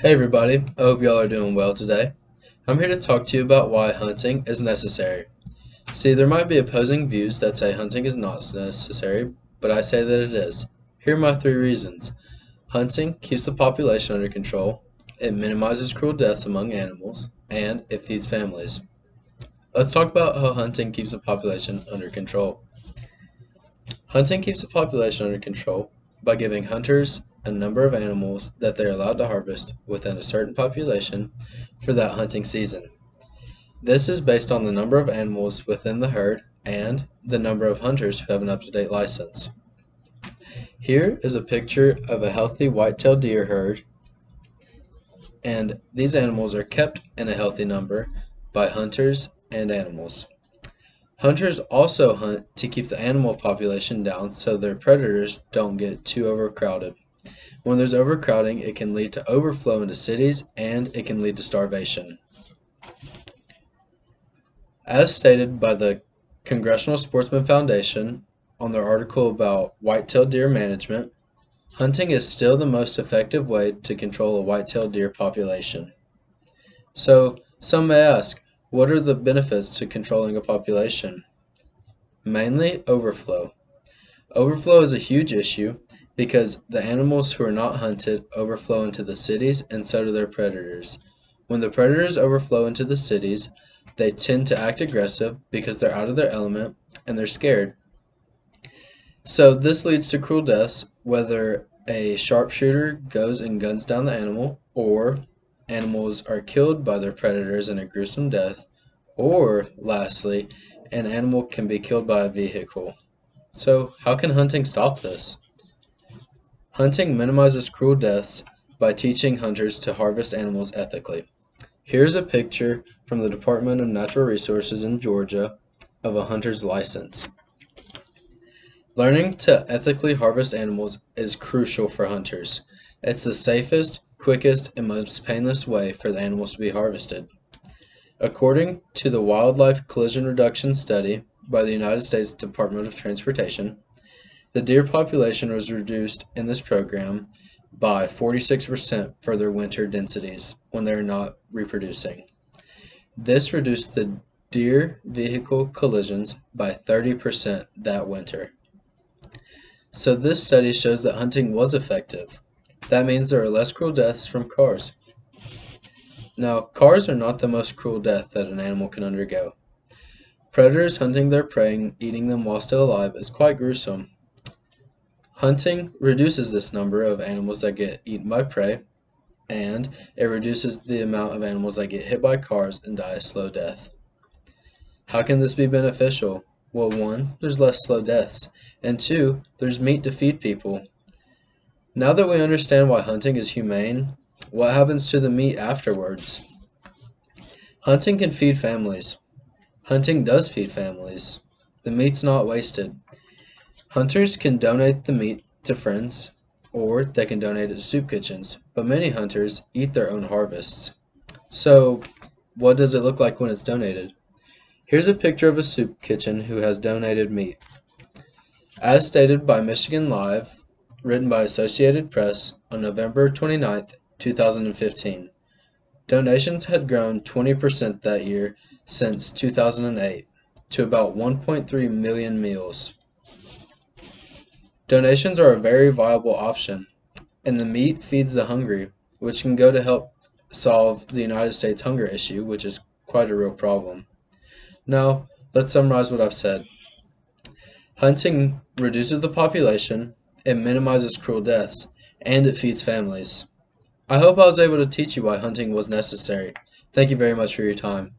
Hey everybody, I hope y'all are doing well today. I'm here to talk to you about why hunting is necessary. See, there might be opposing views that say hunting is not necessary, but I say that it is. Here are my three reasons. Hunting keeps the population under control, it minimizes cruel deaths among animals, and it feeds families. Let's talk about how hunting keeps the population under control. Hunting keeps the population under control by giving hunters a number of animals that they are allowed to harvest within a certain population for that hunting season. This is based on the number of animals within the herd and the number of hunters who have an up-to-date license. Here is a picture of a healthy white-tailed deer herd, and these animals are kept in a healthy number by hunters and animals. Hunters also hunt to keep the animal population down so their predators don't get too overcrowded. When there's overcrowding, it can lead to overflow into cities and it can lead to starvation. As stated by the Congressional Sportsman Foundation on their article about white-tailed deer management, hunting is still the most effective way to control a white-tailed deer population. So, some may ask, what are the benefits to controlling a population? Mainly overflow. Overflow is a huge issue because the animals who are not hunted overflow into the cities and so do their predators. When the predators overflow into the cities, they tend to act aggressive because they're out of their element and they're scared. So this leads to cruel deaths, whether a sharpshooter goes and guns down the animal, or animals are killed by their predators in a gruesome death, or lastly, an animal can be killed by a vehicle. So how can hunting stop this? Hunting minimizes cruel deaths by teaching hunters to harvest animals ethically. Here's a picture from the Department of Natural Resources in Georgia of a hunter's license. Learning to ethically harvest animals is crucial for hunters. It's the safest, quickest, and most painless way for the animals to be harvested. According to the Wildlife Collision Reduction Study by the United States Department of Transportation, the deer population was reduced in this program by 46% for their winter densities when they are not reproducing. This reduced the deer vehicle collisions by 30% that winter. So this study shows that hunting was effective. That means there are less cruel deaths from cars. Now, cars are not the most cruel death that an animal can undergo. Predators hunting their prey and eating them while still alive is quite gruesome. Hunting reduces this number of animals that get eaten by prey, and it reduces the amount of animals that get hit by cars and die a slow death. How can this be beneficial? Well, one, there's less slow deaths, and two, there's meat to feed people. Now that we understand why hunting is humane, what happens to the meat afterwards? Hunting can feed families. Hunting does feed families. The meat's not wasted. Hunters can donate the meat to friends, or they can donate it to soup kitchens, but many hunters eat their own harvests. So, what does it look like when it's donated? Here's a picture of a soup kitchen who has donated meat. As stated by Michigan Live, written by Associated Press on November 29th, 2015, donations had grown 20% that year since 2008 to about 1.3 million meals. Donations are a very viable option, and the meat feeds the hungry, which can go to help solve the United States hunger issue, which is quite a real problem. Now, let's summarize what I've said. Hunting reduces the population, it minimizes cruel deaths, and it feeds families. I hope I was able to teach you why hunting was necessary. Thank you very much for your time.